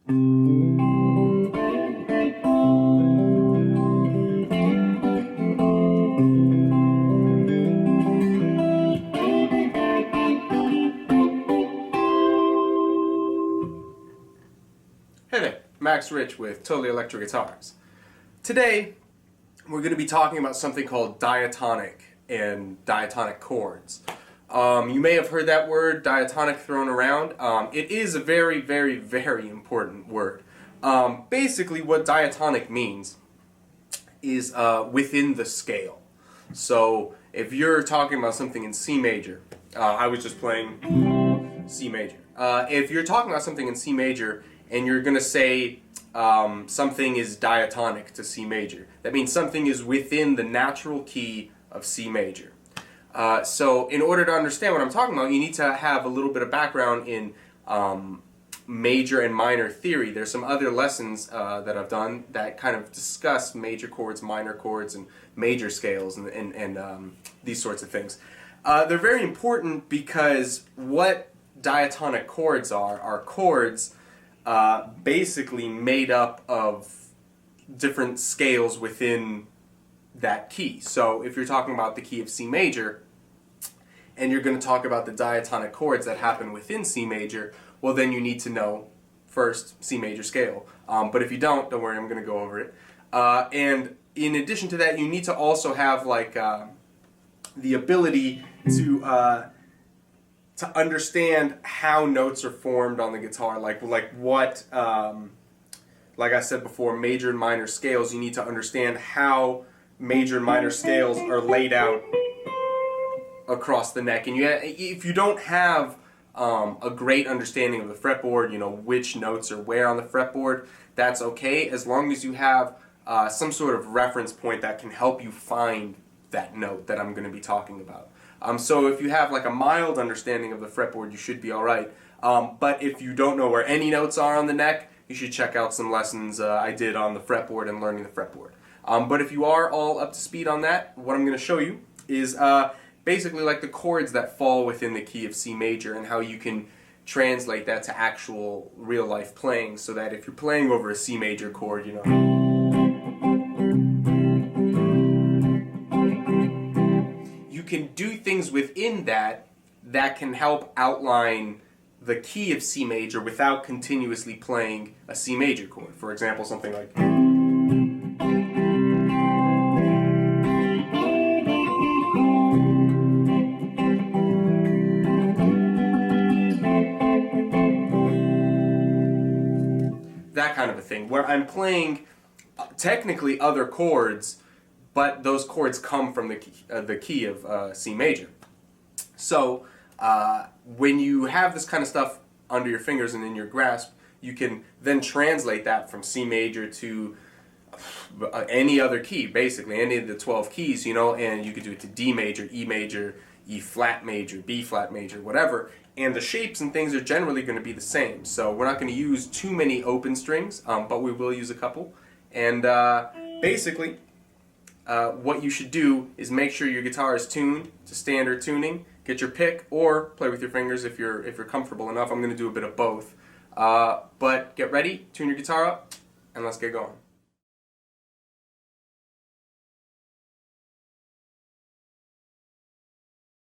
Hey there, Max Rich with Totally Electric Guitars. Today we're going to be talking about something called diatonic and diatonic chords. You may have heard that word, diatonic, thrown around. It is a very, very, very important word. Basically what diatonic means is within the scale. So if you're talking about something in C major, I was just playing C major. If you're talking about something in C major and you're going to say something is diatonic to C major, that means something is within the natural key of C major. So in order to understand what I'm talking about, you need to have a little bit of background in major and minor theory. There's some other lessons that I've done that kind of discuss major chords, minor chords, and major scales and these sorts of things. They're very important because what diatonic chords are chords basically made up of different scales within that key. So if you're talking about the key of C major and you're going to talk about the diatonic chords that happen within C major, well then you need to know first C major scale. But if you don't worry, I'm going to go over it. And in addition to that, you need to also have like the ability to understand how notes are formed on the guitar, like what, like I said before, major and minor scales. You need to understand how major and minor scales are laid out across the neck. And if you don't have a great understanding of the fretboard, you know which notes are where on the fretboard, that's okay, as long as you have some sort of reference point that can help you find that note that I'm going to be talking about. So if you have like a mild understanding of the fretboard, you should be alright. But if you don't know where any notes are on the neck, you should check out some lessons I did on the fretboard and learning the fretboard. But if you are all up to speed on that, what I'm going to show you is basically like the chords that fall within the key of C major and how you can translate that to actual real life playing, so that if you're playing over a C major chord, you know, you can do things within that that can help outline the key of C major without continuously playing a C major chord. For example, something like that kind of a thing, where I'm playing technically other chords, but those chords come from the key of C major. So when you have this kind of stuff under your fingers and in your grasp, you can then translate that from C major to any other key, basically any of the 12 keys, you know, and you could do it to D major, E major, E flat major, B flat major, whatever, and the shapes and things are generally going to be the same. So we're not going to use too many open strings, but we will use a couple. And basically what you should do is make sure your guitar is tuned to standard tuning. Get your pick or play with your fingers if you're comfortable enough. I'm going to do a bit of both. But get ready, tune your guitar up, and let's get going.